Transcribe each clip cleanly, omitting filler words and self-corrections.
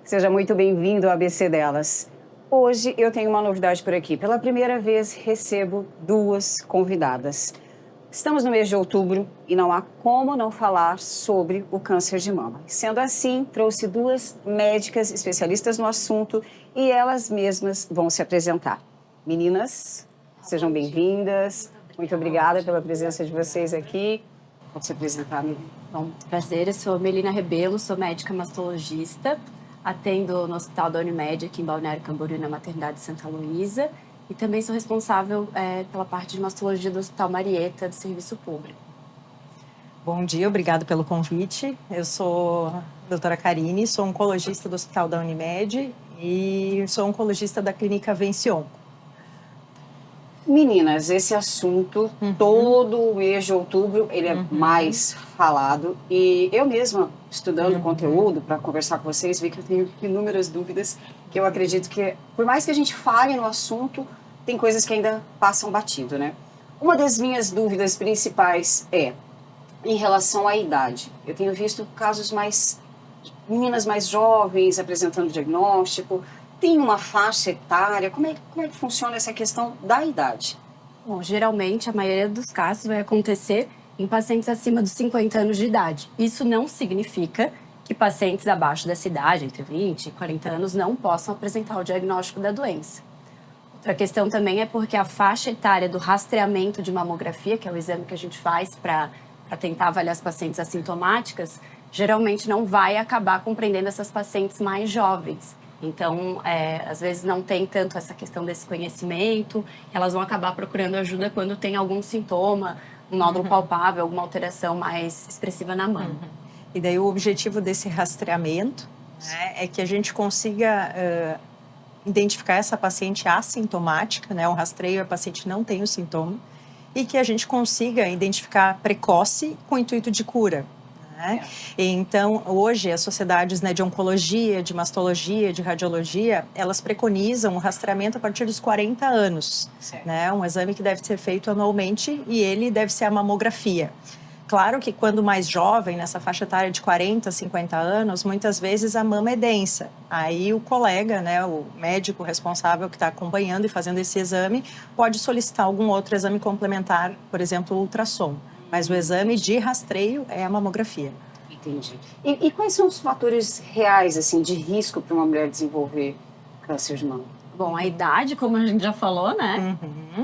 Seja muito bem-vindo ao ABC Delas. Hoje eu tenho uma novidade por aqui. Pela primeira vez recebo duas convidadas. Estamos no mês de outubro e não há como não falar sobre o câncer de mama. Sendo assim, trouxe duas médicas especialistas no assunto e elas mesmas vão se apresentar. Meninas, sejam bem-vindas. Muito obrigada pela presença de vocês aqui. Vou se apresentar, Melina. Bom, prazer, eu sou Melina Rebelo, sou médica mastologista, atendo no Hospital da Unimed aqui em Balneário Camboriú, na Maternidade Santa Luísa, e também sou responsável pela parte de mastologia do Hospital Marieta, do Serviço Público. Bom dia, obrigado pelo convite. Eu sou a doutora Karine, sou oncologista do Hospital da Unimed e sou oncologista da Clínica Vencion. Meninas, esse assunto, todo o mês de outubro, ele é mais falado. E eu mesma, estudando conteúdo para conversar com vocês, vi que eu tenho inúmeras dúvidas, que eu acredito que, por mais que a gente fale no assunto, tem coisas que ainda passam batido, né? Uma das minhas dúvidas principais é em relação à idade. Eu tenho visto casos meninas mais jovens apresentando diagnóstico. Tem uma faixa etária? Como é que funciona essa questão da idade? Bom, geralmente, a maioria dos casos vai acontecer em pacientes acima dos 50 anos de idade. Isso não significa que pacientes abaixo dessa idade, entre 20 e 40 anos, não possam apresentar o diagnóstico da doença. Outra questão também é porque a faixa etária do rastreamento de mamografia, que é o exame que a gente faz para tentar avaliar as pacientes assintomáticas, geralmente não vai acabar compreendendo essas pacientes mais jovens. Então, às vezes não tem tanto essa questão desse conhecimento, elas vão acabar procurando ajuda quando tem algum sintoma, um nódulo palpável, alguma alteração mais expressiva na mama. E daí o objetivo desse rastreamento, né, é que a gente consiga identificar essa paciente assintomática, né, o rastreio, a paciente não tem o sintoma, e que a gente consiga identificar precoce com o intuito de cura. Né? Então, hoje, as sociedades, né, de oncologia, de mastologia, de radiologia, elas preconizam o rastreamento a partir dos 40 anos. Né? Um exame que deve ser feito anualmente e ele deve ser a mamografia. Claro que quando mais jovem, nessa faixa etária de 40, 50 anos, muitas vezes a mama é densa. Aí o colega, né, o médico responsável que está acompanhando e fazendo esse exame, pode solicitar algum outro exame complementar, por exemplo, o ultrassom. Mas o exame de rastreio é a mamografia. Entendi. E quais são os fatores reais, assim, de risco para uma mulher desenvolver câncer de mama? Bom, a idade, como a gente já falou, né,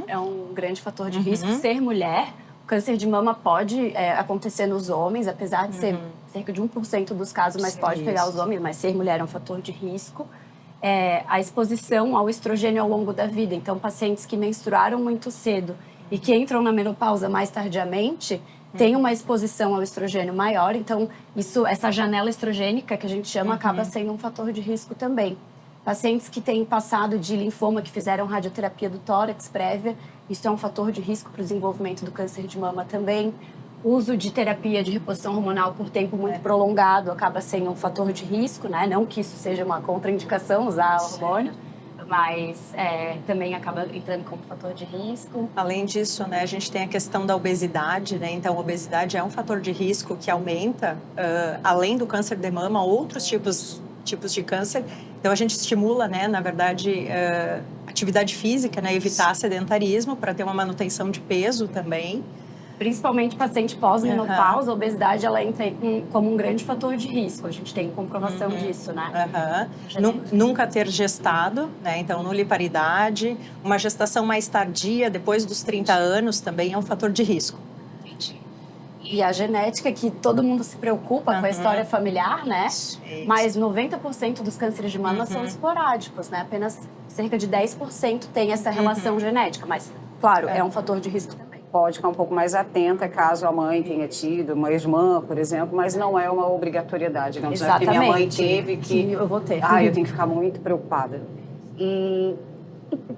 é um grande fator de risco. Ser mulher, o câncer de mama pode acontecer nos homens, apesar de ser cerca de 1% dos casos, mas pode pegar os homens, mas ser mulher é um fator de risco. A exposição ao estrogênio ao longo da vida. Então, pacientes que menstruaram muito cedo e que entram na menopausa mais tardiamente, tem uma exposição ao estrogênio maior, então essa janela estrogênica que a gente chama acaba sendo um fator de risco também. Pacientes que têm passado de linfoma, que fizeram radioterapia do tórax prévia, isso é um fator de risco para o desenvolvimento do câncer de mama também. Uso de terapia de reposição hormonal por tempo muito prolongado acaba sendo um fator de risco, né? Não que isso seja uma contraindicação usar hormônio, mas também acaba entrando como fator de risco. Além disso, né, a gente tem a questão da obesidade, né? Então, a obesidade é um fator de risco que aumenta, além do câncer de mama, outros tipos de câncer. Então, a gente estimula, né, na verdade, atividade física, né, evitar sedentarismo para ter uma manutenção de peso também. Principalmente paciente pós-menopausa, a obesidade ela entra aí como um grande fator de risco. A gente tem comprovação disso, né? Nunca ter gestado, né? Então, nuliparidade. Uma gestação mais tardia, depois dos 30 anos, também é um fator de risco. E a genética, que todo mundo se preocupa com a história familiar, né? Mas 90% dos cânceres de mama são esporádicos, né? Apenas cerca de 10% tem essa relação genética. Mas, claro, é um fator de risco também. Pode ficar um pouco mais atenta caso a mãe tenha tido, uma irmã, por exemplo, mas não é uma obrigatoriedade. Não é que minha mãe teve que eu vou ter. Eu tenho que ficar muito preocupada.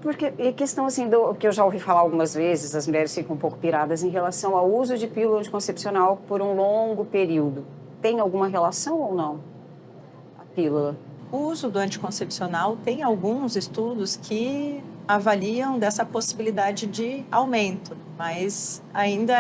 Porque a questão assim, que eu já ouvi falar algumas vezes, as mulheres ficam um pouco piradas em relação ao uso de pílula anticoncepcional por um longo período. Tem alguma relação ou não? A pílula? O uso do anticoncepcional tem alguns estudos que avaliam dessa possibilidade de aumento, mas ainda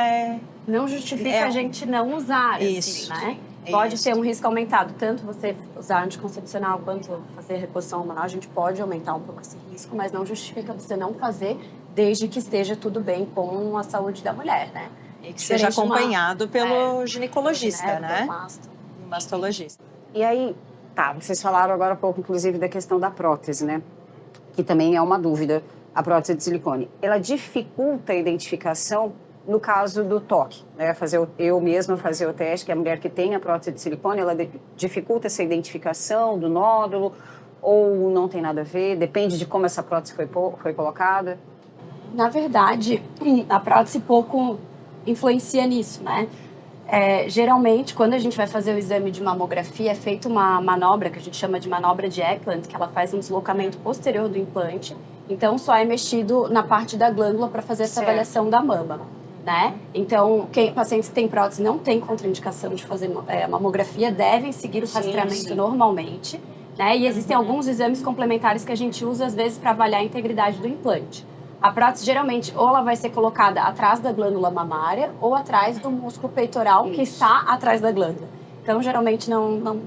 não justifica a gente não usar, isso, assim, né? pode Isso. ter um risco aumentado. Tanto você usar anticoncepcional quanto fazer reposição hormonal, a gente pode aumentar um pouco esse risco, mas não justifica você não fazer desde que esteja tudo bem com a saúde da mulher, né? E que seja acompanhado pelo ginecologista, né? Pelo mastro. Mastologista. E aí, tá, vocês falaram agora há pouco, inclusive, da questão da prótese, né? Que também é uma dúvida, a prótese de silicone. Ela dificulta a identificação no caso do toque, né? Eu mesma fazer o teste, que a mulher que tem a prótese de silicone, ela dificulta essa identificação do nódulo ou não tem nada a ver? Depende de como essa prótese foi colocada? Na verdade, a prótese pouco influencia nisso, né? Geralmente, quando a gente vai fazer o exame de mamografia, é feita uma manobra que a gente chama de manobra de Eckland, que ela faz um deslocamento posterior do implante. Então, só é mexido na parte da glândula para fazer essa avaliação da mama, né? Então, pacientes que têm prótese não têm contraindicação de fazer mamografia, devem seguir o rastreamento normalmente, né? E existem alguns exames complementares que a gente usa, às vezes, para avaliar a integridade do implante. A prótese, geralmente, ou ela vai ser colocada atrás da glândula mamária ou atrás do músculo peitoral que está atrás da glândula. Então, geralmente, não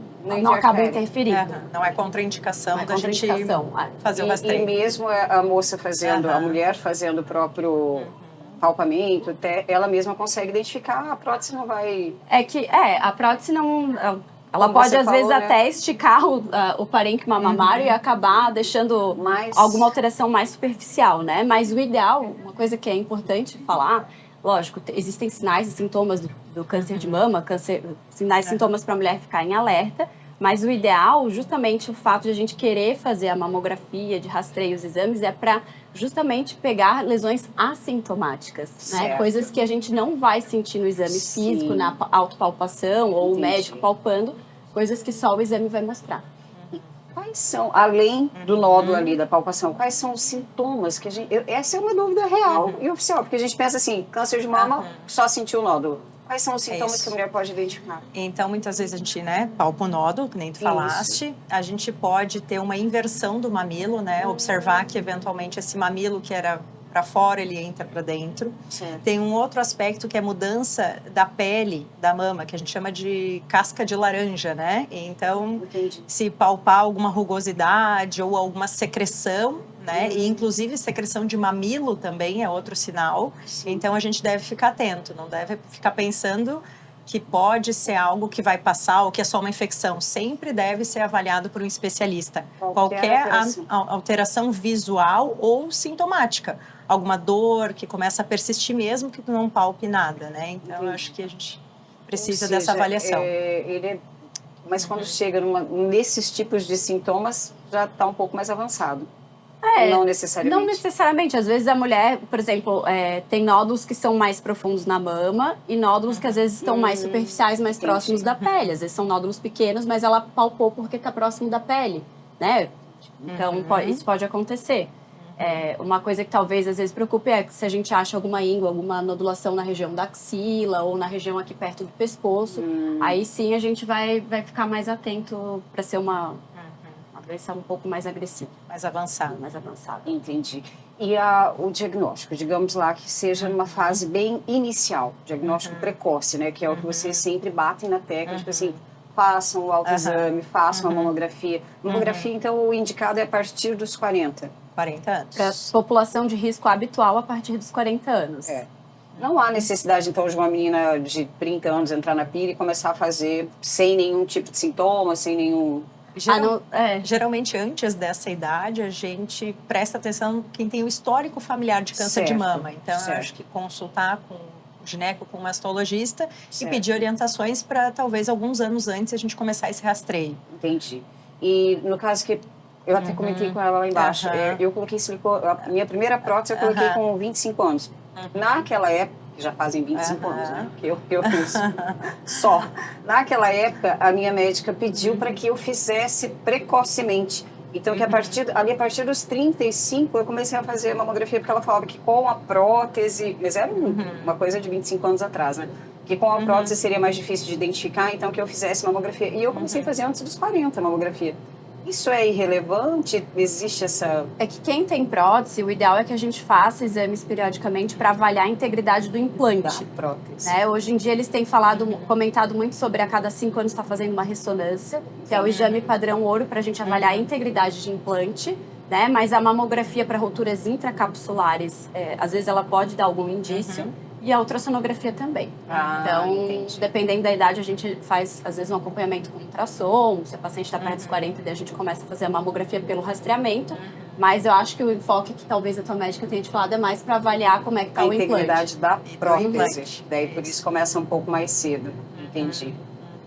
acaba interferindo. Não é contraindicação da gente fazer o E rastreio. mesmo a moça fazendo, a mulher fazendo o próprio palpamento, ela mesma consegue identificar, a prótese não vai... A prótese não... Ela Como pode, você às vezes, falou, né? até esticar o parênquima mamário e acabar deixando alguma alteração mais superficial, né? Mas o ideal, uma coisa que é importante falar, lógico, existem sinais e sintomas do câncer de mama, sinais e sintomas para a mulher ficar em alerta, mas o ideal, justamente o fato de a gente querer fazer a mamografia, de rastreio os exames, é para justamente pegar lesões assintomáticas, né? Coisas que a gente não vai sentir no exame físico, na autopalpação ou o médico palpando, coisas que só o exame vai mostrar. Quais são, além do nódulo ali da palpação, quais são os sintomas que a gente... Essa é uma dúvida real e oficial, porque a gente pensa assim, câncer de mama, só sentiu o nódulo. Quais são os sintomas que a mulher pode identificar? Então, muitas vezes a gente, palpa o nódulo, que nem tu falaste. A gente pode ter uma inversão do mamilo, né? Observar que, eventualmente, esse mamilo que era para fora, ele entra para dentro. Certo. Tem um outro aspecto que é mudança da pele da mama, que a gente chama de casca de laranja, né? Então, se palpar alguma rugosidade ou alguma secreção, né? E inclusive secreção de mamilo também é outro sinal. Sim. Então a gente deve ficar atento, não deve ficar pensando que pode ser algo que vai passar ou que é só uma infecção. Sempre deve ser avaliado por um especialista. Qualquer alteração visual ou sintomática. Alguma dor que começa a persistir mesmo que tu não palpe nada, né? Então eu acho que a gente precisa dessa avaliação. Mas quando chega nesses tipos de sintomas, já está um pouco mais avançado. Não necessariamente. Não necessariamente. Às vezes a mulher, por exemplo, tem nódulos que são mais profundos na mama e nódulos que às vezes estão mais superficiais, mais próximos da pele. Às vezes são nódulos pequenos, mas ela palpou porque está próximo da pele, né? Então, isso pode acontecer. Uma coisa que talvez às vezes preocupe é que se a gente acha alguma íngua, alguma nodulação na região da axila ou na região aqui perto do pescoço, aí sim a gente vai ficar mais atento para ser uma doença um pouco mais agressiva. Mais avançada. Entendi. E o diagnóstico, digamos lá que seja numa fase bem inicial, diagnóstico precoce, né? Que é o que vocês sempre batem na tecla, tipo assim, façam o autoexame, façam a mamografia. Mamografia, então, o indicado é a partir dos 40. 40 anos. Para população de risco habitual a partir dos 40 anos. Não há necessidade, então, de uma menina de 30 anos entrar na pira e começar a fazer sem nenhum tipo de sintoma, sem nenhum... Geralmente, antes dessa idade, a gente presta atenção quem tem o histórico familiar de câncer de mama. Então, eu acho que consultar com o gineco, com o mastologista e pedir orientações para, talvez, alguns anos antes a gente começar esse rastreio. Entendi. E, no caso que eu até comentei com ela lá embaixo, eu coloquei silicone, a minha primeira prótese eu coloquei com 25 anos. Naquela época, já fazem 25 anos, né? Que eu fiz só. Naquela época, a minha médica pediu para que eu fizesse precocemente. Então, que a partir dos 35, eu comecei a fazer mamografia, porque ela falava que com a prótese... Mas era uma coisa de 25 anos atrás, né? Que com a prótese seria mais difícil de identificar, então que eu fizesse mamografia. E eu comecei a fazer antes dos 40 mamografia. Isso é irrelevante? Existe essa... É que quem tem prótese, o ideal é que a gente faça exames periodicamente para avaliar a integridade do implante. Da prótese. Né? Hoje em dia eles têm comentado muito sobre a cada 5 anos estar fazendo uma ressonância, que é o exame padrão ouro para a gente avaliar a integridade de implante, né? Mas a mamografia para rupturas intracapsulares, às vezes ela pode dar algum indício, e a ultrassonografia também. Então, entendi. dependendo da idade, a gente faz, às vezes, um acompanhamento com ultrassom, se a paciente está perto dos 40, daí a gente começa a fazer a mamografia pelo rastreamento, mas eu acho que o enfoque que talvez a tua médica tenha te falado é mais para avaliar como é que está o implante. A integridade da prótese. implante. Daí por isso começa um pouco mais cedo. Entendi.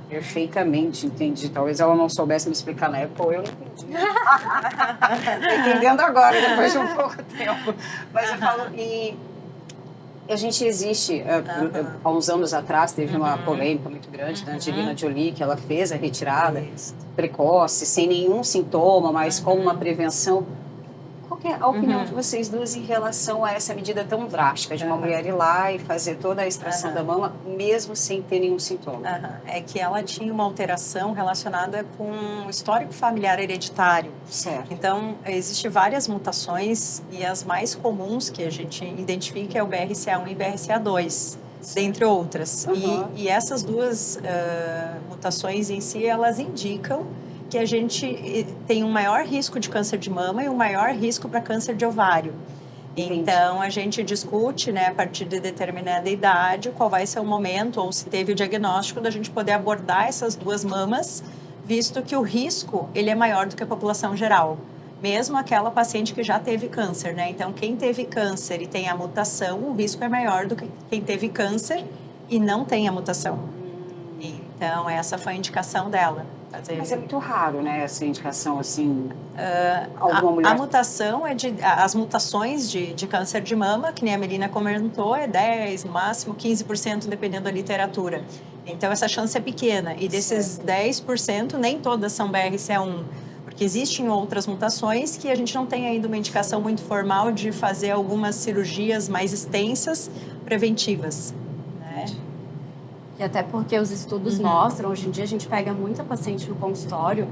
Perfeitamente, entendi. Talvez ela não soubesse me explicar na época, ou eu não entendi. Tô entendendo agora, depois de um pouco tempo. Mas eu falo, e a gente existe, há uns anos atrás, teve uma polêmica muito grande da Angelina Jolie, que ela fez a retirada precoce, sem nenhum sintoma, mas como uma prevenção. Qual que é a opinião de vocês duas em relação a essa medida tão drástica de uma mulher ir lá e fazer toda a extração da mama, mesmo sem ter nenhum sintoma? É que ela tinha uma alteração relacionada com o histórico familiar hereditário. Certo. Então, existem várias mutações e as mais comuns que a gente identifica é o BRCA1 e BRCA2, dentre outras. E essas duas mutações em si, elas indicam que a gente tem um maior risco de câncer de mama e um maior risco para câncer de ovário. Entendi. Então, a gente discute, né, a partir de determinada idade, qual vai ser o momento, ou se teve o diagnóstico, da gente poder abordar essas duas mamas, visto que o risco, ele é maior do que a população geral. Mesmo aquela paciente que já teve câncer, né? Então, quem teve câncer e tem a mutação, o risco é maior do que quem teve câncer e não tem a mutação. Então, essa foi a indicação dela. Mas é muito raro, né, essa indicação, assim, alguma mulher... A mutação as mutações de câncer de mama, que nem a Melina comentou, é 10, no máximo 15%, dependendo da literatura. Então, essa chance é pequena. E desses 10%, nem todas são BRCA1. Porque existem outras mutações que a gente não tem ainda uma indicação muito formal de fazer algumas cirurgias mais extensas, preventivas, né? E até porque os estudos mostram, hoje em dia a gente pega muita paciente no consultório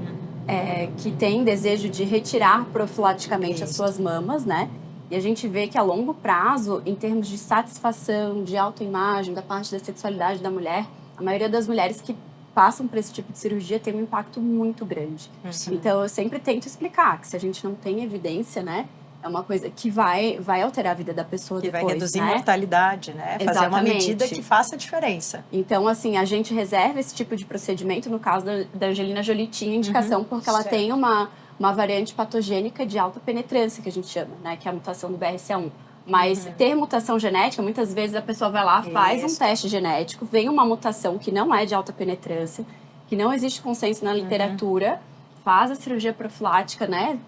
que tem desejo de retirar profilaticamente as suas mamas, né? E a gente vê que a longo prazo, em termos de satisfação, de autoimagem, da parte da sexualidade da mulher, a maioria das mulheres que passam por esse tipo de cirurgia tem um impacto muito grande. Então, eu sempre tento explicar que se a gente não tem evidência, né? É uma coisa que vai alterar a vida da pessoa que depois, vai reduzir né? mortalidade, né? Fazer uma medida que faça a diferença. Então, assim, a gente reserva esse tipo de procedimento. No caso da Angelina Jolie, tinha indicação porque ela tem uma variante patogênica de alta penetrância, que a gente chama, né? Que é a mutação do BRCA1. Mas ter mutação genética, muitas vezes a pessoa vai lá, faz um teste genético, vem uma mutação que não é de alta penetrância, que não existe consenso na literatura, faz a cirurgia profilática, né?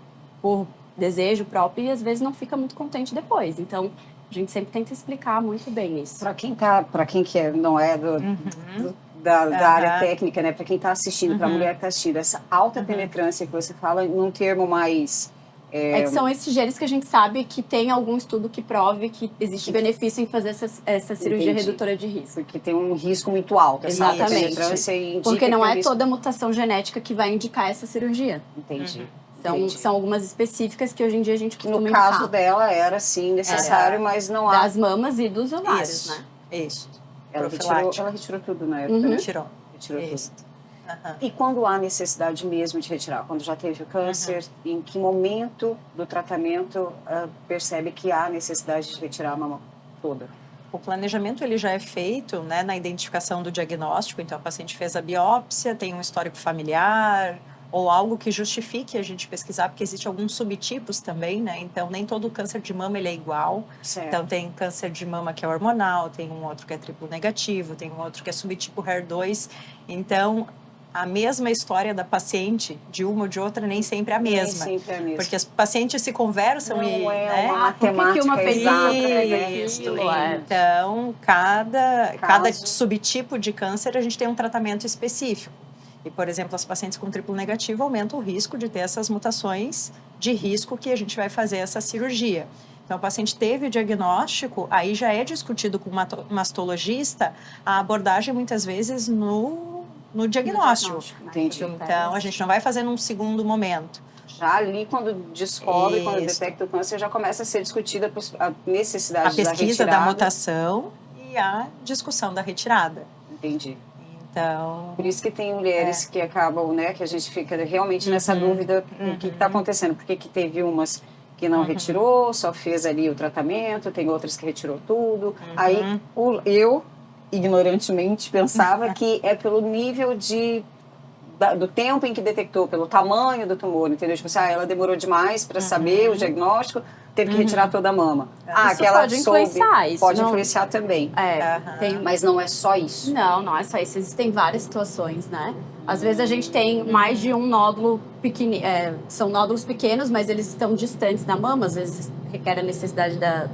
Por desejo próprio e às vezes não fica muito contente depois. Então, a gente sempre tenta explicar muito bem isso. Para quem não é da área técnica, né? Para quem está assistindo, para a mulher que está assistindo, essa alta penetrância que você fala num termo mais... É que são esses genes que a gente sabe que tem algum estudo que prove que existe benefício em fazer essa cirurgia redutora de risco. Porque tem um risco muito alto. Exatamente. Essa alta penetrância indica porque não que é toda mutação genética que vai indicar essa cirurgia. Entendi. São algumas específicas que hoje em dia a gente costuma No indicar. caso dela era sim necessário, mas não há... Das mamas e dos ovários, Isso, né? Isso. Ela retirou tudo na época, né? Retirou tudo. E quando há necessidade mesmo de retirar? Quando já teve o câncer, em que momento do tratamento percebe que há necessidade de retirar a mama toda? O planejamento ele já é feito, né, na identificação do diagnóstico. Então, a paciente fez a biópsia, tem um histórico familiar ou algo que justifique a gente pesquisar, porque existem alguns subtipos também, né? Então, nem todo câncer de mama ele é igual. Certo. Então, tem câncer de mama que é hormonal, tem um outro que é triplo negativo, tem um outro que é subtipo HER2. Então, a mesma história da paciente, de uma ou de outra, nem sempre é a mesma. Nem sempre é a mesma. Porque as pacientes se conversam não e... é uma matemática uma fez exata. isso? Então, cada subtipo de câncer, a gente tem um tratamento específico. E, por exemplo, as pacientes com triplo negativo aumentam o risco de ter essas mutações de risco que a gente vai fazer essa cirurgia. Então, o paciente teve o diagnóstico, aí já é discutido com o mastologista a abordagem, muitas vezes, no no diagnóstico. Né? Entendi. Então, a gente não vai fazer num segundo momento. Já ali, quando descobre, quando Isso. detecta o câncer, já começa a ser discutida a necessidade A pesquisa da da retirada. mutação e a discussão da retirada. Entendi. Então, Por isso que tem mulheres que acabam, né, que a gente fica realmente nessa dúvida o que está acontecendo. Por que teve umas que não retirou, só fez ali o tratamento, tem outras que retirou tudo. Aí eu, ignorantemente, pensava que é pelo nível do tempo em que detectou, pelo tamanho do tumor, entendeu? Tipo assim, ela demorou demais para saber o diagnóstico, teve que retirar toda a mama. Isso que ela pode influenciar, isso pode não- influenciar também. Tem Mas não é só isso. Não é só isso. Existem várias situações, né? Às vezes a gente tem mais de um nódulo pequeno. São nódulos pequenos, mas eles estão distantes da mama. Às vezes requer a necessidade da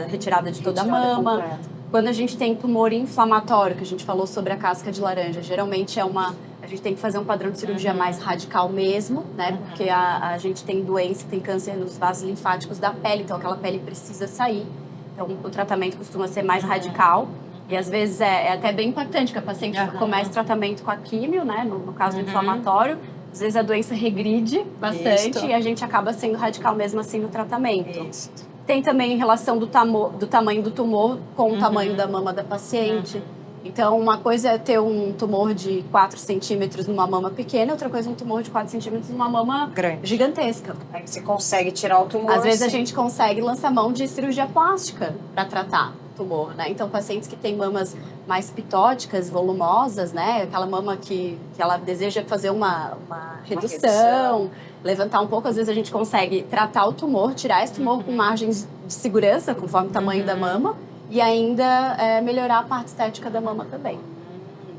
retirada de toda a Retirada mama. completa. Quando a gente tem tumor inflamatório, que a gente falou sobre a casca de laranja, geralmente a gente tem que fazer um padrão de cirurgia mais radical mesmo, né? Porque a gente tem doença, tem câncer nos vasos linfáticos da pele, então aquela pele precisa sair. Então o tratamento costuma ser mais radical. E às vezes é até bem impactante, que a paciente começa o tratamento com a químio, né? No caso do inflamatório, às vezes a doença regride bastante Isso. e a gente acaba sendo radical mesmo assim no tratamento. isso. Tem também em relação do tamanho do tumor com o tamanho da mama da paciente. Então, uma coisa é ter um tumor de 4 centímetros numa mama pequena, outra coisa é um tumor de 4 centímetros numa mama Grande. gigantesca. Aí você consegue tirar o tumor. Às vezes a sim. gente consegue lançar mão de cirurgia plástica para tratar o tumor, né? Então, pacientes que têm mamas mais pitóticas, volumosas, né? Aquela mama que ela deseja fazer uma redução, levantar um pouco, às vezes a gente consegue tratar o tumor, tirar esse tumor com margens de segurança, conforme o tamanho da mama, e ainda melhorar a parte estética da mama também.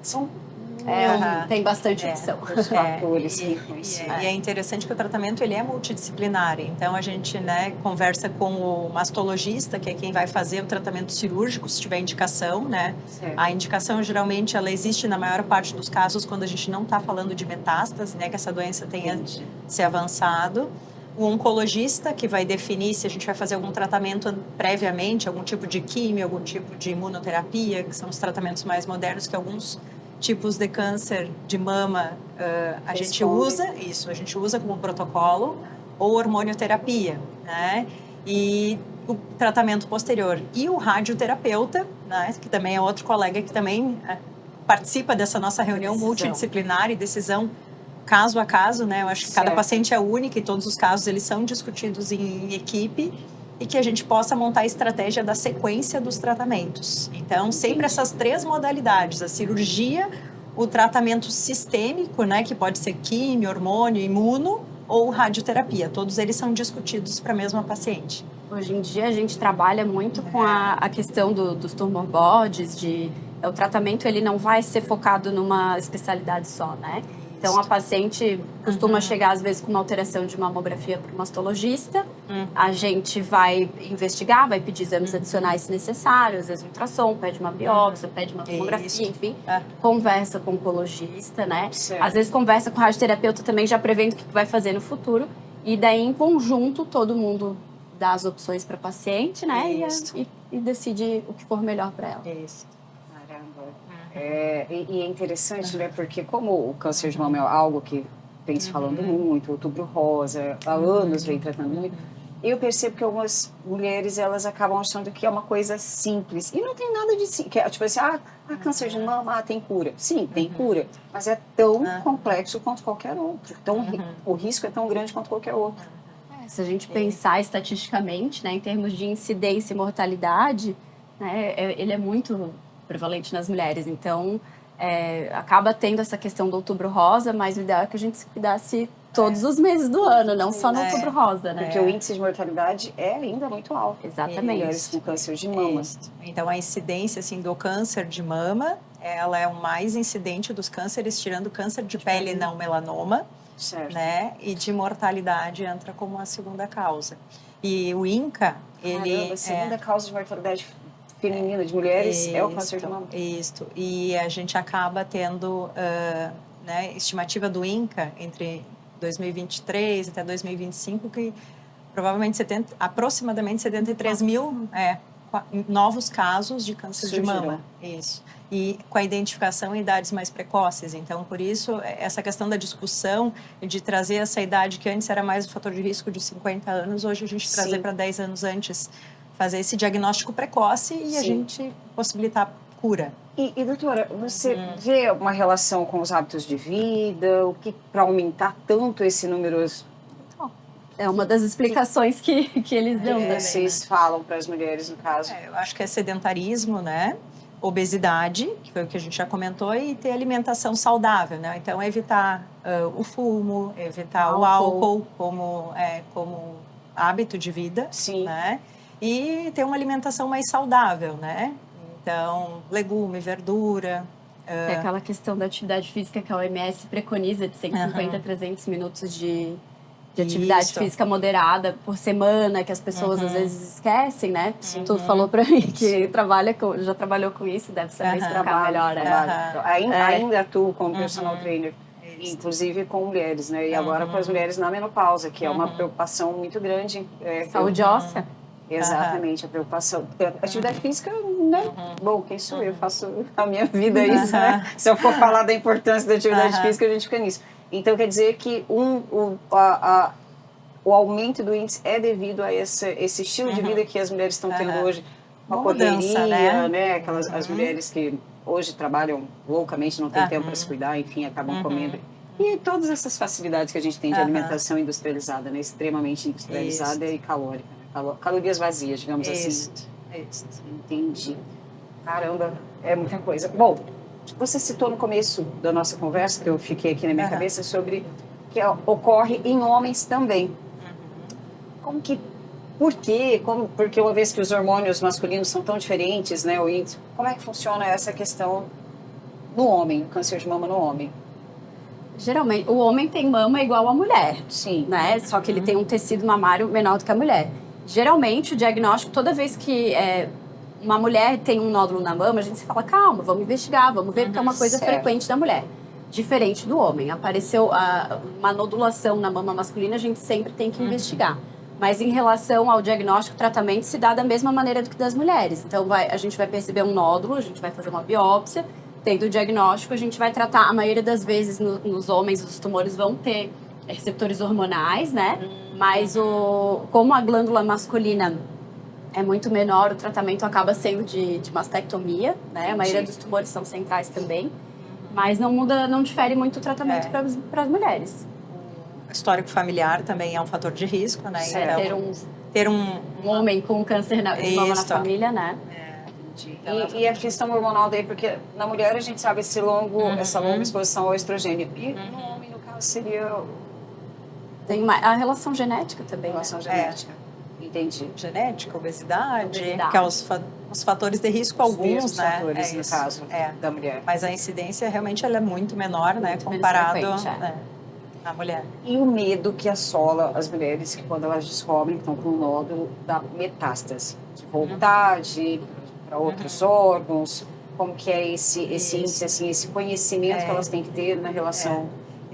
São Tem bastante opção. os fatores que E influenciam. é interessante que o tratamento ele é multidisciplinar. Então a gente, né, conversa com o mastologista, que é quem vai fazer o tratamento cirúrgico, se tiver indicação, né? Certo. A indicação geralmente ela existe na maior parte dos casos quando a gente não está falando de metástase, né, que essa doença tenha se avançado. O oncologista que vai definir se a gente vai fazer algum tratamento previamente, algum tipo de químio, algum tipo de imunoterapia, que são os tratamentos mais modernos que alguns tipos de câncer de mama a gente usa como protocolo, ou hormonioterapia, né? E o tratamento posterior. E o radioterapeuta, né, que também é outro colega que também participa dessa nossa reunião multidisciplinar e decisão caso a caso, né? Eu acho que cada paciente é único e todos os casos eles são discutidos em equipe e que a gente possa montar a estratégia da sequência dos tratamentos. Então, sempre essas 3 modalidades, a cirurgia, o tratamento sistêmico, né, que pode ser químio, hormônio, imuno, ou radioterapia. Todos eles são discutidos para a mesma paciente. Hoje em dia a gente trabalha muito com a questão dos tumor boards, o tratamento ele não vai ser focado numa especialidade só, né? Então, a paciente costuma chegar, às vezes, com uma alteração de mamografia para o mastologista. A gente vai investigar, vai pedir exames adicionais se necessário, às vezes um ultrassom, pede uma biópsia, pede uma tomografia, enfim. Conversa com o oncologista, né? Certo. Às vezes conversa com o radioterapeuta também, já prevendo o que vai fazer no futuro. E daí, em conjunto, todo mundo dá as opções para a paciente, né? E decide o que for melhor para ela. Isso. Caramba. E é interessante, né? Porque como o câncer de mama é algo que vem se falando muito, outubro rosa, há anos vem tratando muito, eu percebo que algumas mulheres, elas acabam achando que é uma coisa simples. E não tem nada de simples. Tipo assim, câncer de mama, tem cura. Sim, tem cura. Mas é tão complexo quanto qualquer outro. Então, o risco é tão grande quanto qualquer outro. Se a gente pensar estatisticamente, né, em termos de incidência e mortalidade, né, ele é muito prevalente nas mulheres. Então, acaba tendo essa questão do outubro rosa, mas o ideal é que a gente se cuidasse todos os meses do ano, não só no outubro rosa, né? Porque o índice de mortalidade é ainda muito alto. Exatamente. Em mulheres com câncer de mama. Então, a incidência assim, do câncer de mama, ela é o mais incidente dos cânceres, tirando câncer de pele e não melanoma. Certo. Né? E de mortalidade entra como a segunda causa. E o INCA, ele... A segunda causa de mortalidade feminina de mulheres é o câncer de mama. Isso. E a gente acaba tendo, né, estimativa do INCA entre 2023 até 2025, que provavelmente aproximadamente 73 mil novos casos de câncer de Surgiram. mama. Isso. E com a identificação em idades mais precoces. Então, por isso, essa questão da discussão de trazer essa idade que antes era mais o fator de risco de 50 anos, hoje a gente trazer para 10 anos antes, fazer esse diagnóstico precoce e a gente possibilitar cura. E doutora, você vê uma relação com os hábitos de vida, o que para aumentar tanto esse número? É uma das explicações que eles dão também, Vocês né? falam para as mulheres, no caso. Eu acho que é sedentarismo, né? Obesidade, que foi o que a gente já comentou, e ter alimentação saudável, né? Então, evitar o fumo, evitar o álcool como hábito de vida, Sim. né? E ter uma alimentação mais saudável, né? Então, legume, verdura. É aquela questão da atividade física que a OMS preconiza de 150 a 300 minutos de atividade física moderada por semana, que as pessoas às vezes esquecem, né? Tu falou pra mim que já trabalhou com isso, deve saber explicar melhor. Ainda atuo como personal trainer, inclusive com mulheres, né? E agora com as mulheres na menopausa, que é uma preocupação muito grande. Saúde óssea. Exatamente, a preocupação. Atividade física, né? Bom, quem sou eu? Faço a minha vida isso, né? Se eu for falar da importância da atividade física, a gente fica nisso. Então, quer dizer que o aumento do índice é devido a esse estilo de vida que as mulheres estão tendo hoje. Uma correria, né? As mulheres que hoje trabalham loucamente, não têm tempo para se cuidar, enfim, acabam comendo. E todas essas facilidades que a gente tem de alimentação industrializada, né? Extremamente industrializada e calórica. Né? Calorias vazias, digamos assim. Entendi. Caramba, é muita coisa. Bom, você citou no começo da nossa conversa, que eu fiquei aqui na minha cabeça, sobre que ocorre em homens também. Por quê? Porque uma vez que os hormônios masculinos são tão diferentes, né, o índice, como é que funciona essa questão no homem, o câncer de mama no homem? Geralmente, o homem tem mama igual a mulher. Sim. Né? Só que ele tem um tecido mamário menor do que a mulher. Geralmente, o diagnóstico, toda vez que uma mulher tem um nódulo na mama, a gente se fala, calma, vamos investigar, vamos ver, porque é uma coisa frequente da mulher. Diferente do homem. Apareceu uma nodulação na mama masculina, a gente sempre tem que investigar. Mas em relação ao diagnóstico, o tratamento se dá da mesma maneira do que das mulheres. Então, a gente vai perceber um nódulo, a gente vai fazer uma biópsia, tendo o diagnóstico, a gente vai tratar, a maioria das vezes nos homens, os tumores vão ter receptores hormonais, né? Mas como a glândula masculina é muito menor, o tratamento acaba sendo de mastectomia, né? A maioria dos tumores são centrais também. Mas não difere muito o tratamento para as mulheres. O histórico familiar também é um fator de risco, né? Então, ter um homem com câncer de mama na família, né? E a questão hormonal daí, porque na mulher a gente sabe essa longa exposição ao estrogênio. E no homem, no caso, seria... Tem a relação genética também. Relação genética. Entendi. Genética, obesidade, que é os fatores de risco, alguns, né? Fatores, no caso, da mulher. Mas a incidência realmente ela é muito menor, né? Comparado à mulher. E o medo que assola as mulheres que quando elas descobrem que estão com um nódulo da metástase, de voltar para outros órgãos, como que é esse índice, assim, esse conhecimento que elas têm que ter na relação...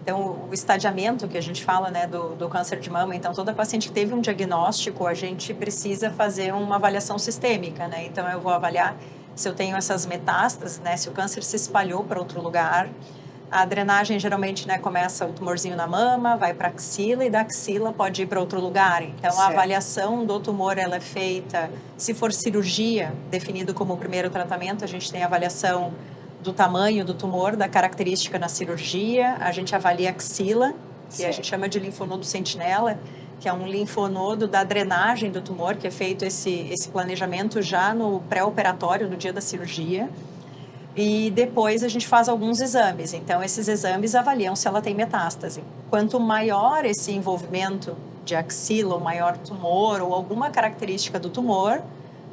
Então, o estadiamento que a gente fala, né, do câncer de mama, então toda paciente que teve um diagnóstico, a gente precisa fazer uma avaliação sistêmica, né? Então, eu vou avaliar se eu tenho essas metástases, né, se o câncer se espalhou para outro lugar. A drenagem, geralmente, né, começa o tumorzinho na mama, vai para a axila e da axila pode ir para outro lugar. Então, a avaliação do tumor, ela é feita, se for cirurgia, definido como o primeiro tratamento, a gente tem a avaliação do tamanho do tumor, da característica na cirurgia. A gente avalia a axila, que a gente chama de linfonodo sentinela, que é um linfonodo da drenagem do tumor, que é feito esse planejamento já no pré-operatório, no dia da cirurgia. E depois a gente faz alguns exames. Então, esses exames avaliam se ela tem metástase. Quanto maior esse envolvimento de axila, ou maior tumor, ou alguma característica do tumor,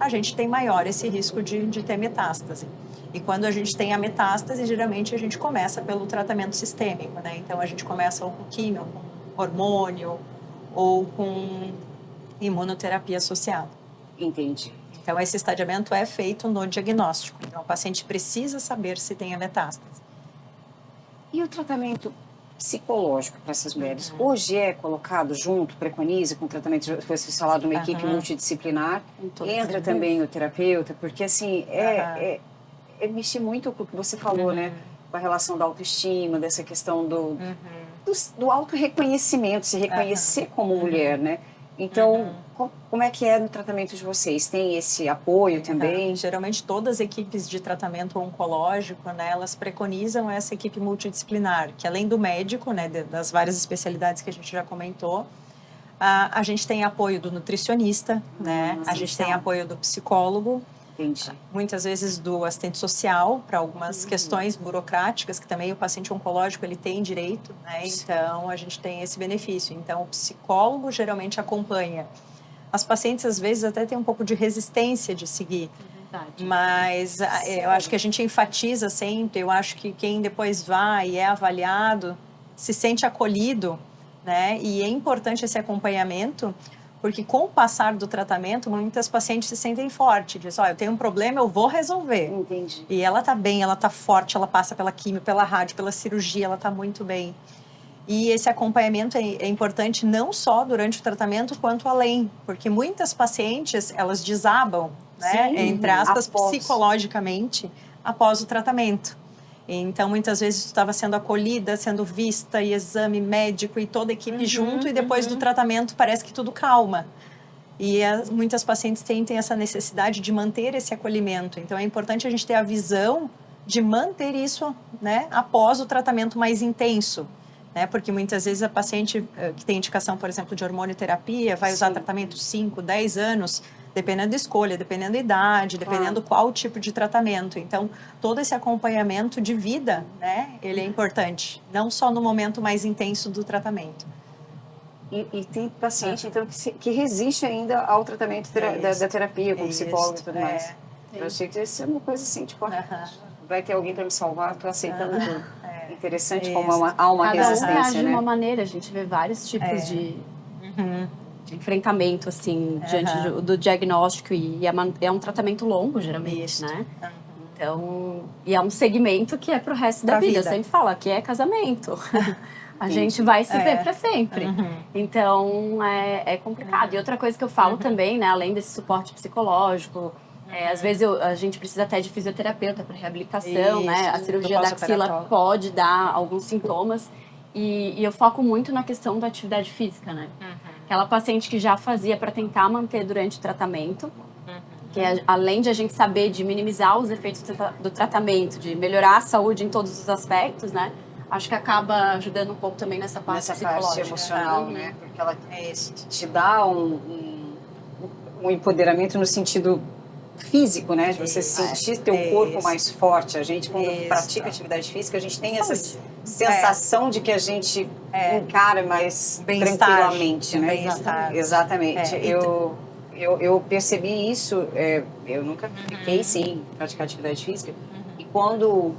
a gente tem maior esse risco de ter metástase. E quando a gente tem a metástase, geralmente a gente começa pelo tratamento sistêmico, né? Então, a gente começa ou com químio, com hormônio, ou com imunoterapia associada. Entendi. Então, esse estadiamento é feito no diagnóstico. Então, o paciente precisa saber se tem a metástase. E o tratamento psicológico para essas mulheres, hoje é colocado junto, preconiza com o tratamento, foi falado de uma equipe multidisciplinar, entra também o terapeuta, porque assim, mexe muito com o que você falou, né? Com a relação da autoestima, dessa questão do auto-reconhecimento, se reconhecer como mulher, né? Então, como é que é no tratamento de vocês? Tem esse apoio também? Geralmente, todas as equipes de tratamento oncológico, né, elas preconizam essa equipe multidisciplinar, que além do médico, né, das várias especialidades que a gente já comentou, a gente tem apoio do nutricionista, né? A gente tem apoio do psicólogo, Entendi. muitas vezes do assistente social, para algumas questões burocráticas, que também o paciente oncológico ele tem direito, né? Então, a gente tem esse benefício. Então, o psicólogo geralmente acompanha. As pacientes, às vezes, até têm um pouco de resistência de seguir. Verdade. Mas eu acho que a gente enfatiza sempre, eu acho que quem depois vai e é avaliado se sente acolhido, né? E é importante esse acompanhamento, porque com o passar do tratamento, muitas pacientes se sentem fortes. Dizem, eu tenho um problema, eu vou resolver. Entendi. E ela está bem, ela está forte, ela passa pela quimio, pela rádio, pela cirurgia, ela está muito bem. E esse acompanhamento é importante não só durante o tratamento, quanto além. Porque muitas pacientes, elas desabam, né? Entre aspas, psicologicamente, após o tratamento. Então, muitas vezes, tu estava sendo acolhida, sendo vista, e exame médico, e toda a equipe junto, e depois do tratamento parece que tudo calma. E muitas pacientes têm essa necessidade de manter esse acolhimento. Então, é importante a gente ter a visão de manter isso, né, após o tratamento mais intenso. Né? Porque muitas vezes a paciente que tem indicação, por exemplo, de hormonioterapia, vai usar tratamento 5, 10 anos, dependendo da escolha, dependendo da idade, dependendo qual tipo de tratamento. Então, todo esse acompanhamento de vida, né, ele é importante, não só no momento mais intenso do tratamento. E tem paciente, então, que resiste ainda ao tratamento da terapia, com psicólogo e tudo mais. Eu achei que isso é uma coisa assim, tipo, vai ter alguém para me salvar, estou aceitando tudo. Interessante como há uma resistência, Cada um reage né? de uma maneira, a gente vê vários tipos de enfrentamento, assim, diante do diagnóstico, e é um tratamento longo, geralmente, né? Então, e é um segmento que é pro resto da vida. Eu sempre falo, aqui é casamento. A gente vai se ver para sempre. Então, é complicado. E outra coisa que eu falo também, né, além desse suporte psicológico, às vezes a gente precisa até de fisioterapeuta para reabilitação, né? A cirurgia da axila pode dar alguns sintomas. E eu foco muito na questão da atividade física, né? Aquela paciente que já fazia para tentar manter durante o tratamento, que além de a gente saber de minimizar os efeitos do tratamento, de melhorar a saúde em todos os aspectos, né? Acho que acaba ajudando um pouco também nessa parte psicológica. Parte emocional, né? Porque ela te dá um empoderamento no sentido físico, né? De você sentir teu corpo mais forte. A gente, quando pratica atividade física, a gente tem essa sensação de que a gente encara mais tranquilamente, né? Exatamente. Eu percebi isso, eu nunca fiquei sem praticar atividade física. E quando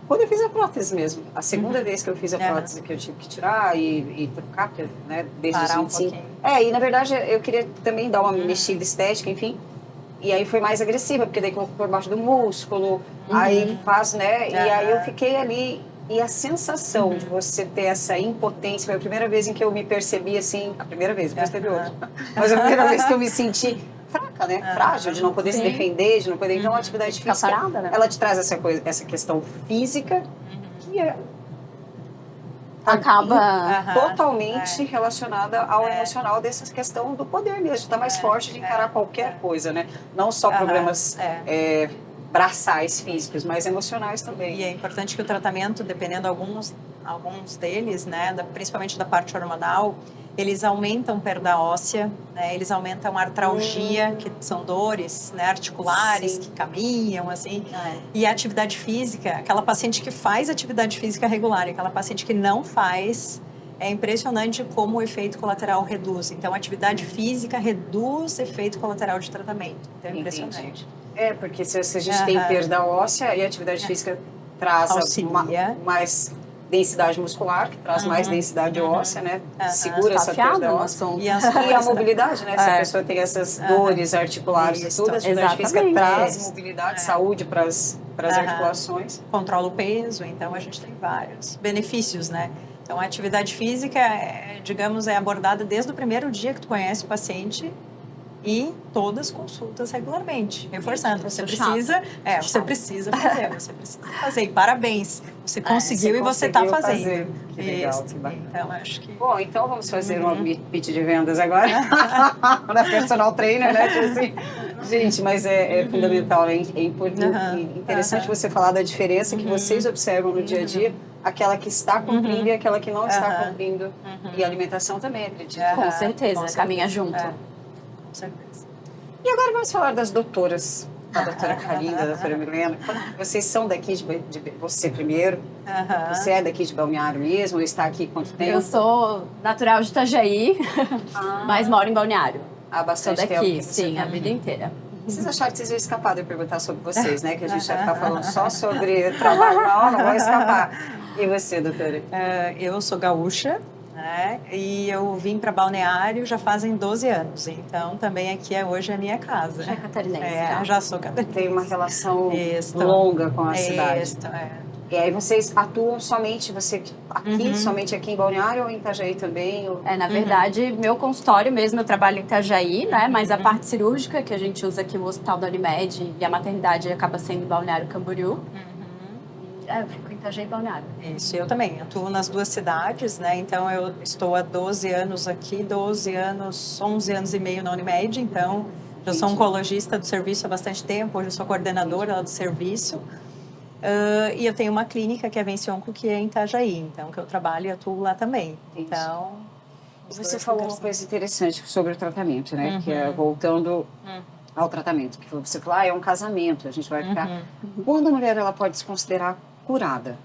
eu fiz a prótese mesmo, a segunda vez que eu fiz a prótese, que eu tive que tirar e trocar, né, desde os 25. E na verdade eu queria também dar uma mexida estética, enfim. E aí foi mais agressiva, porque daí colocou por baixo do músculo, aí faz, né? E aí eu fiquei ali, e a sensação de você ter essa impotência, foi a primeira vez em que eu me percebi assim, a primeira vez, depois teve outra, mas a primeira vez que eu me senti fraca, né? Frágil, de não poder se defender, de não poder... Então a atividade física, parada, né? ela te traz essa questão física, que acaba totalmente relacionada ao emocional, dessa questão do poder mesmo, de estar mais forte, de encarar qualquer coisa, né? Não só problemas braçais físicos, mas emocionais também. E é importante que o tratamento, dependendo alguns deles, né, principalmente da parte hormonal, eles aumentam perda óssea, né, eles aumentam a artralgia, que são dores, né, articulares, que caminham, assim. E a atividade física, aquela paciente que faz atividade física regular, aquela paciente que não faz, é impressionante como o efeito colateral reduz. Então, a atividade física reduz efeito colateral de tratamento. Então, é impressionante. Porque se a gente tem perda óssea e a atividade física traz mais densidade muscular, que traz mais densidade óssea, né? Segura essa perda óssea. E a mobilidade, né? Se a pessoa tem essas dores articulares e tudo, a atividade física traz mobilidade, saúde para as articulações. Controla o peso, então a gente tem vários benefícios, né? Então, a atividade física, digamos, é abordada desde o primeiro dia que tu conhece o paciente e todas consultas regularmente. Reforçando, você precisa fazer. E parabéns, você conseguiu e você está fazendo. Que legal, que então, acho que... Bom, então vamos fazer um pitch de vendas agora. Da personal trainer, né? Assim, gente, mas é fundamental, é interessante você falar da diferença que vocês observam no dia a dia, aquela que está cumprindo e aquela que não está cumprindo. E a alimentação também, acredito. Com certeza, caminha junto. Com certeza. E agora vamos falar das doutoras. A doutora Carlinda, a doutora Milena. Vocês são daqui de você primeiro? Você é daqui de Balneário mesmo? Ou está aqui quanto tempo? Eu sou natural de Itajaí, mas moro em Balneário. Há bastante sou daqui, tempo. sim, a vida inteira. Vocês acharam que vocês iam escapar de eu perguntar sobre vocês, né? Que a gente vai ficar falando só sobre trabalho. Não vou escapar. E você, doutora? Eu sou gaúcha, né? E eu vim para Balneário já fazem 12 anos. Então, também aqui hoje é a minha casa. Já é catarinense. Já sou catarinense. Tem uma relação longa com a cidade. E aí vocês atuam somente, somente aqui em Balneário ou em Itajaí também? Ou... Na verdade, meu consultório mesmo, eu trabalho em Itajaí, né? Mas a parte cirúrgica, que a gente usa aqui o Hospital da Unimed e a maternidade acaba sendo em Balneário Camboriú. Eu fico em Itajaí e Balneário. Isso, eu também atuo nas duas cidades, né? Então, eu estou há 12 anos aqui, 11 anos e meio na Unimed. Então, eu sou oncologista do serviço há bastante tempo, hoje eu sou coordenadora lá do serviço. E eu tenho uma clínica que é a Vence Onco, que é em Itajaí, então que eu trabalho e atuo lá também. Então, você falou uma coisa interessante sobre o tratamento, né? Que é voltando ao tratamento, que você falou, é um casamento, a gente vai ficar... Quando a mulher ela pode se considerar curada?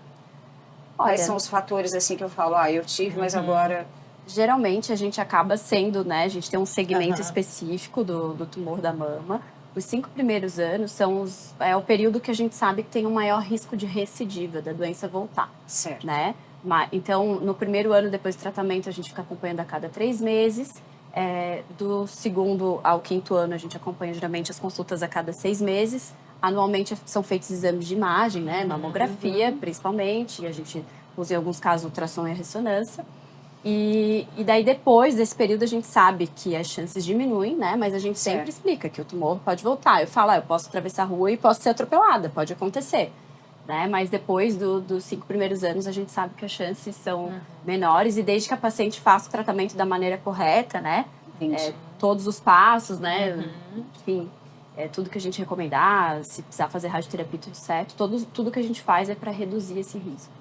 Quais são os fatores assim que eu falo, eu tive, mas agora... Geralmente a gente acaba sendo, né? A gente tem um segmento específico do tumor da mama. Os 5 primeiros anos é o período que a gente sabe que tem um maior risco de recidiva, da doença voltar. Certo. Né? Então, no primeiro ano depois do tratamento, a gente fica acompanhando a cada 3 meses. Do 2º ao 5º ano, a gente acompanha geralmente as consultas a cada 6 meses. Anualmente são feitos exames de imagem, né? Mamografia, principalmente. E a gente usa, em alguns casos, ultrassom e ressonância. E daí, depois desse período, a gente sabe que as chances diminuem, né? Mas a gente sempre explica que o tumor pode voltar. Eu falo, eu posso atravessar a rua e posso ser atropelada, pode acontecer. Né? Mas depois dos 5 primeiros anos, a gente sabe que as chances são menores. E desde que a paciente faça o tratamento da maneira correta, né? Todos os passos, né? Enfim, tudo que a gente recomendar, se precisar fazer radioterapia, tudo certo. Tudo que a gente faz é para reduzir esse risco.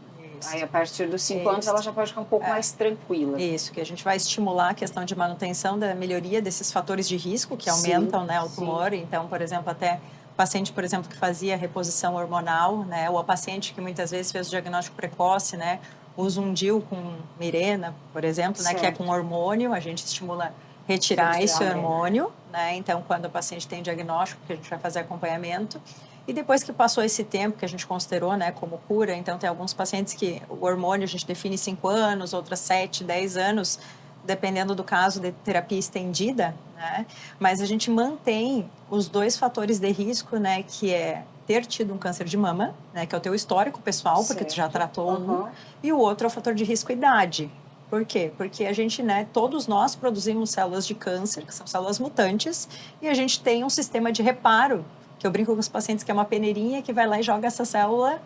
Aí, a partir dos 5 anos, ela já pode ficar um pouco mais tranquila. Isso, que a gente vai estimular a questão de manutenção da melhoria desses fatores de risco que aumentam, né, o tumor. Então, por exemplo, até o paciente, por exemplo, que fazia reposição hormonal, né, ou a paciente que muitas vezes fez o diagnóstico precoce, né, usa um DIU com Mirena, por exemplo, né, que é com hormônio, a gente estimula retirar esse hormônio, né, então quando o paciente tem diagnóstico, que a gente vai fazer acompanhamento. E depois que passou esse tempo que a gente considerou, né, como cura, então tem alguns pacientes que o hormônio a gente define 5 anos, outras 7, 10 anos, dependendo do caso de terapia estendida, né? Mas a gente mantém os 2 fatores de risco, né, que é ter tido um câncer de mama, né, que é o teu histórico pessoal, porque tu já tratou um, e o outro é o fator de risco idade. Por quê? Porque a gente, né, todos nós produzimos células de câncer, que são células mutantes, e a gente tem um sistema de reparo, que eu brinco com os pacientes que é uma peneirinha que vai lá e joga essa célula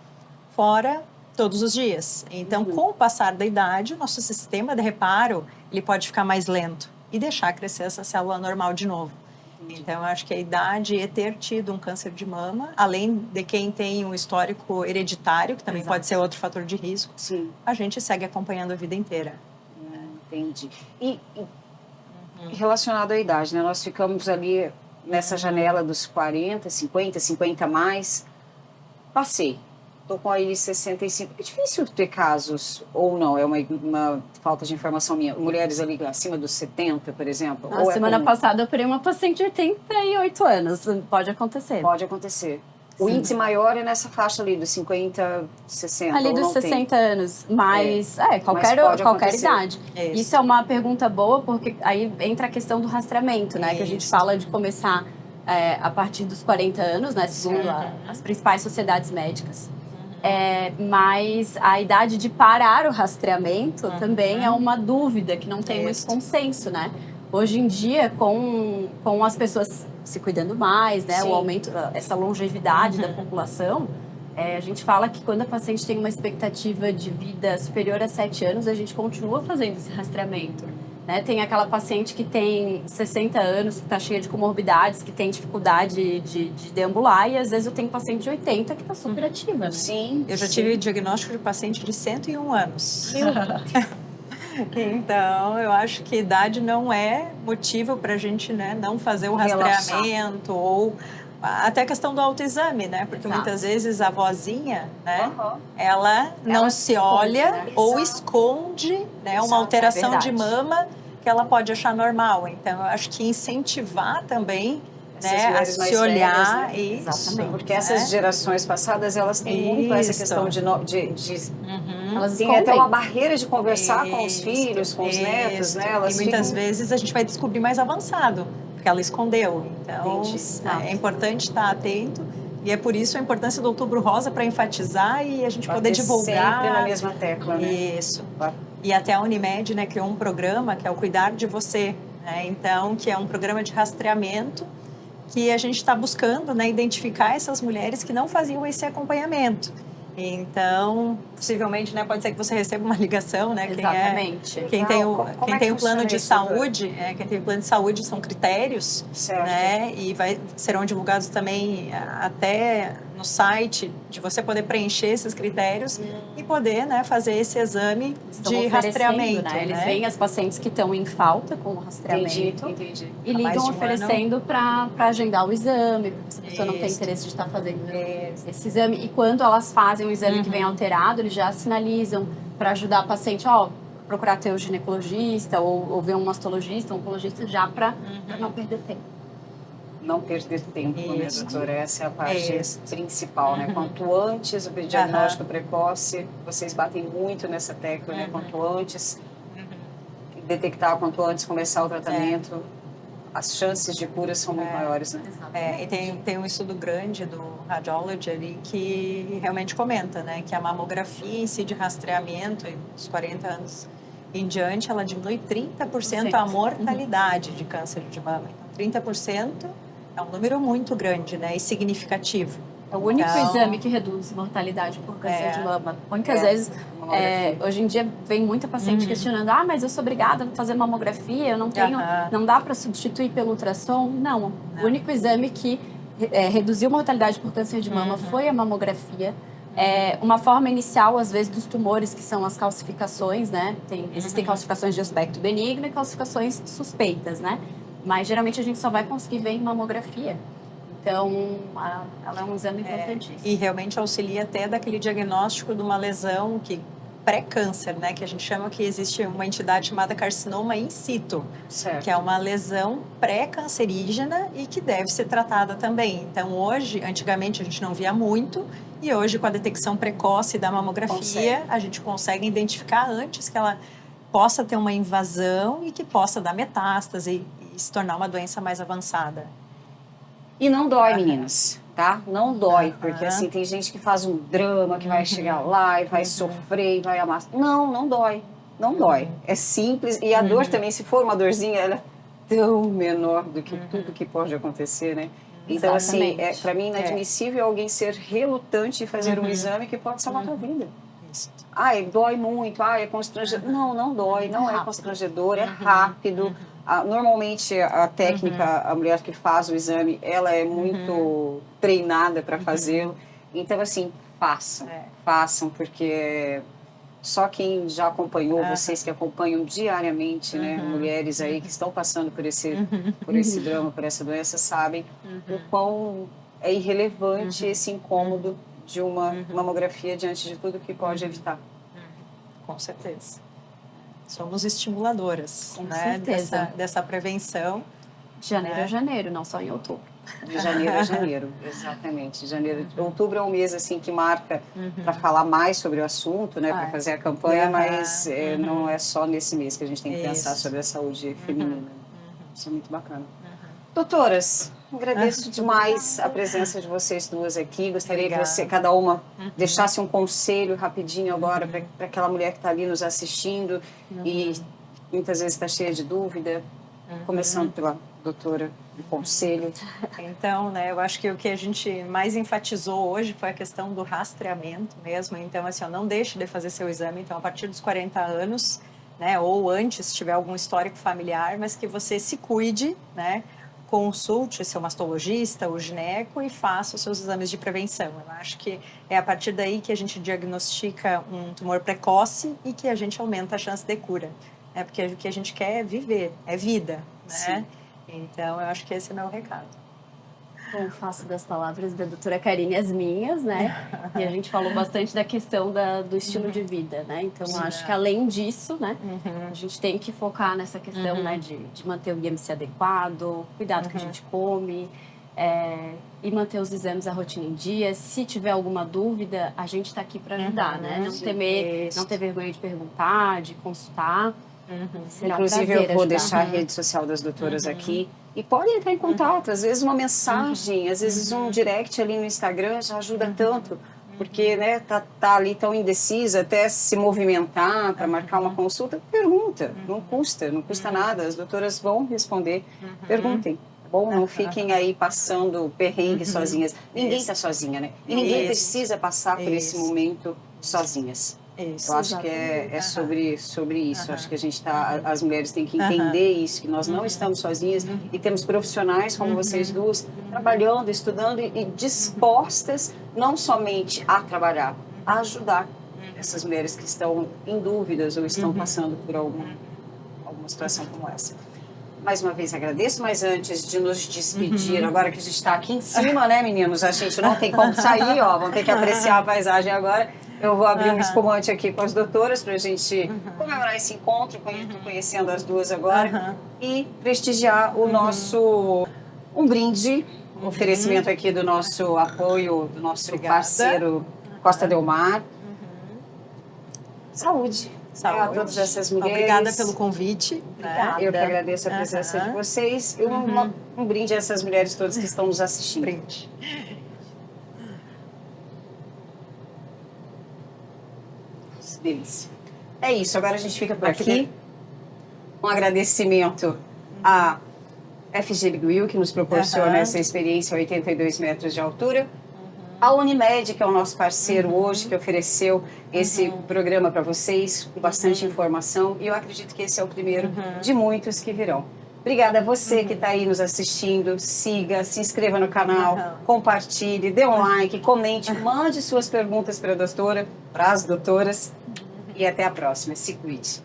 fora todos os dias. Então, com o passar da idade, o nosso sistema de reparo, ele pode ficar mais lento e deixar crescer essa célula normal de novo. Então, eu acho que a idade é ter tido um câncer de mama, além de quem tem um histórico hereditário, que também pode ser outro fator de risco, a gente segue acompanhando a vida inteira. Entendi. E relacionado à idade, né? Nós ficamos ali nessa janela dos 40, 50 mais. Passei. Estou com aí 65. É difícil ter casos, ou não, é uma falta de informação minha. Mulheres ali acima dos 70, por exemplo. Na semana passada eu operei uma paciente de 88 anos. Pode acontecer. Pode acontecer. O índice maior é nessa faixa ali, dos 50, 60. Ali dos 60 anos. Mas, qualquer idade. Isso é uma pergunta boa, porque aí entra a questão do rastreamento, né? Que a gente fala de começar a partir dos 40 anos, né? Segundo as principais sociedades médicas. Mas a idade de parar o rastreamento também é uma dúvida que não tem muito consenso, né? Hoje em dia, com as pessoas se cuidando mais, né? O aumento, essa longevidade da população, a gente fala que quando a paciente tem uma expectativa de vida superior a 7 anos, a gente continua fazendo esse rastreamento. Né? Tem aquela paciente que tem 60 anos, que está cheia de comorbidades, que tem dificuldade de deambular, e às vezes eu tenho paciente de 80 que está super ativa. Né? Sim. Eu já tive diagnóstico de paciente de 101 anos. Então, eu acho que idade não é motivo para a gente, né, não fazer o rastreamento ou até a questão do autoexame, né? Porque muitas vezes a vozinha, né, ela não se olha, né? Ou esconde, né, uma alteração de mama que ela pode achar normal. Então, eu acho que incentivar também, né, a se olhar. Velhas, né? Isso. Exatamente. Porque essas gerações passadas, elas têm muito essa questão de elas tem até uma barreira de conversar com os filhos, com os netos, né? Elas e muitas vezes a gente vai descobrir mais avançado, porque ela escondeu. Então, é importante estar atento. E é por isso a importância do Outubro Rosa para enfatizar e a gente poder divulgar. Sempre na mesma tecla, né? Isso. E até a Unimed, né, criou um programa que é o Cuidar de Você, né? Então, que é um programa de rastreamento que a gente está buscando, né, identificar essas mulheres que não faziam esse acompanhamento. Então, possivelmente, né, pode ser que você receba uma ligação, né? Exatamente. Quem tem o plano de saúde, quem tem o plano de saúde são critérios, né? E serão divulgados também até no site de você poder preencher esses critérios e poder, né, fazer esse exame de rastreamento. Né? Eles veem as pacientes que estão em falta com o rastreamento e ligam oferecendo para agendar o exame, porque se a pessoa não tem interesse de estar fazendo esse exame. E quando elas fazem um exame que vem alterado, eles já sinalizam para ajudar a paciente, procurar ter o ginecologista ou ver um mastologista, um oncologista, já para não perder tempo. Não perder tempo, né, doutora? Essa é a parte principal, né? Quanto antes o diagnóstico precoce, vocês batem muito nessa tecla, né? Quanto antes detectar, quanto antes começar o tratamento, as chances de cura são muito maiores, né? E tem um estudo grande do Radiology ali que realmente comenta, né, que a mamografia em si de rastreamento, dos 40 anos em diante, ela diminui 30% a mortalidade de câncer de mama. Então, 30% é um número muito grande, né, e significativo. É o único exame que reduz mortalidade por câncer de mama. Muitas vezes, hoje em dia, vem muita paciente questionando, mas eu sou obrigada a fazer mamografia, eu não tenho, não dá para substituir pelo ultrassom? Não. O único exame que reduziu mortalidade por câncer de mama foi a mamografia. Uma forma inicial, às vezes, dos tumores, que são as calcificações, né? Existem calcificações de aspecto benigno e calcificações suspeitas, né? Mas, geralmente, a gente só vai conseguir ver em mamografia. Então, ela é um exame importantíssimo. E realmente auxilia até daquele diagnóstico de uma lesão pré-câncer, né? Que a gente chama que existe uma entidade chamada carcinoma in situ, que é uma lesão pré-cancerígena e que deve ser tratada também. Então, hoje, antigamente a gente não via muito, e hoje com a detecção precoce da mamografia, a gente consegue identificar antes que ela possa ter uma invasão e que possa dar metástase e se tornar uma doença mais avançada. E não dói, meninas, tá? Não dói, porque assim, tem gente que faz um drama, que vai chegar lá e vai sofrer e vai amassar. Não dói. Não dói. É simples. E a dor também, se for uma dorzinha, ela é tão menor do que tudo que pode acontecer, né? Então, assim, para mim, inadmissível alguém ser relutante em fazer um exame que pode salvar a tua vida. Dói muito, é constrangedor. Não dói, não é constrangedor, é rápido. Normalmente a técnica, a mulher que faz o exame, ela é muito treinada para fazê-lo. Então, assim, façam, porque só quem já acompanhou, vocês que acompanham diariamente, né, mulheres aí que estão passando por esse drama, por essa doença, sabem o quão é irrelevante esse incômodo de uma mamografia diante de tudo que pode evitar. Com certeza. Somos estimuladoras, com né, certeza. dessa prevenção. De janeiro a janeiro, não só em outubro. De janeiro a janeiro, exatamente. Outubro é um mês assim que marca para falar mais sobre o assunto, né, para fazer a campanha, mas não é só nesse mês que a gente tem que pensar sobre a saúde feminina. Isso é muito bacana. Doutoras, Agradeço demais a presença de vocês duas aqui. Gostaria Obrigada. que você, cada uma, deixasse um conselho rapidinho agora para aquela mulher que está ali nos assistindo e muitas vezes está cheia de dúvida. Começando pela doutora, um conselho. Então, né, eu acho que o que a gente mais enfatizou hoje foi a questão do rastreamento mesmo. Então, assim, ó, não deixe de fazer seu exame. Então, a partir dos 40 anos, né, ou antes, se tiver algum histórico familiar, mas que você se cuide, né, consulte seu mastologista, o gineco e faça os seus exames de prevenção. Eu acho que é a partir daí que a gente diagnostica um tumor precoce e que a gente aumenta a chance de cura. Porque o que a gente quer é viver, é vida, né? Sim. Então, eu acho que esse é o meu recado. Bom, faço das palavras da doutora Karine as minhas, né? E a gente falou bastante da questão do estilo de vida, né? Então, eu acho que além disso, né? A gente tem que focar nessa questão, né? De manter o IMC adequado, cuidado que a gente come, e manter os exames, a rotina em dia. Se tiver alguma dúvida, a gente está aqui para ajudar, né? Não temer, não ter vergonha de perguntar, de consultar. Será um Inclusive, prazer eu vou ajudar. deixar a rede social das doutoras aqui. E podem entrar em contato, às vezes uma mensagem, às vezes um direct ali no Instagram já ajuda tanto, porque né, tá ali tão indecisa, até se movimentar para marcar uma consulta, pergunta, não custa nada, as doutoras vão responder, perguntem. Tá bom? Não fiquem aí passando perrengue sozinhas. Ninguém está sozinha, né? E ninguém precisa passar por esse momento sozinhas. Isso. Eu acho que é sobre isso. Acho que a gente as mulheres têm que entender isso, que nós não estamos sozinhas e temos profissionais como vocês duas trabalhando, estudando e dispostas não somente a trabalhar, a ajudar essas mulheres que estão em dúvidas ou estão passando por alguma situação como essa. Mais uma vez agradeço, mas antes de nos despedir, agora que a gente está aqui em cima, né, meninos? A gente não tem como sair, ó, vamos ter que apreciar a paisagem agora. Eu vou abrir um espumante aqui com as doutoras para a gente comemorar esse encontro, conhecendo as duas agora, e prestigiar o nosso, um brinde, oferecimento aqui do nosso apoio, do nosso parceiro Costa Del Mar. Saúde. A todas essas mulheres. Obrigada pelo convite. Obrigada. Eu que agradeço a presença de vocês e um brinde a essas mulheres todas que estão nos assistindo. Brinde. Delícia. É isso, agora a gente fica por aqui. Um agradecimento à FG Big Wheel, que nos proporciona essa experiência a 82 metros de altura. A Unimed, que é o nosso parceiro hoje, que ofereceu esse programa para vocês, com bastante informação. E eu acredito que esse é o primeiro de muitos que virão. Obrigada a você que está aí nos assistindo. Siga, se inscreva no canal, compartilhe, dê um like, comente, mande suas perguntas para a doutora, para as doutoras. E até a próxima. Se cuide.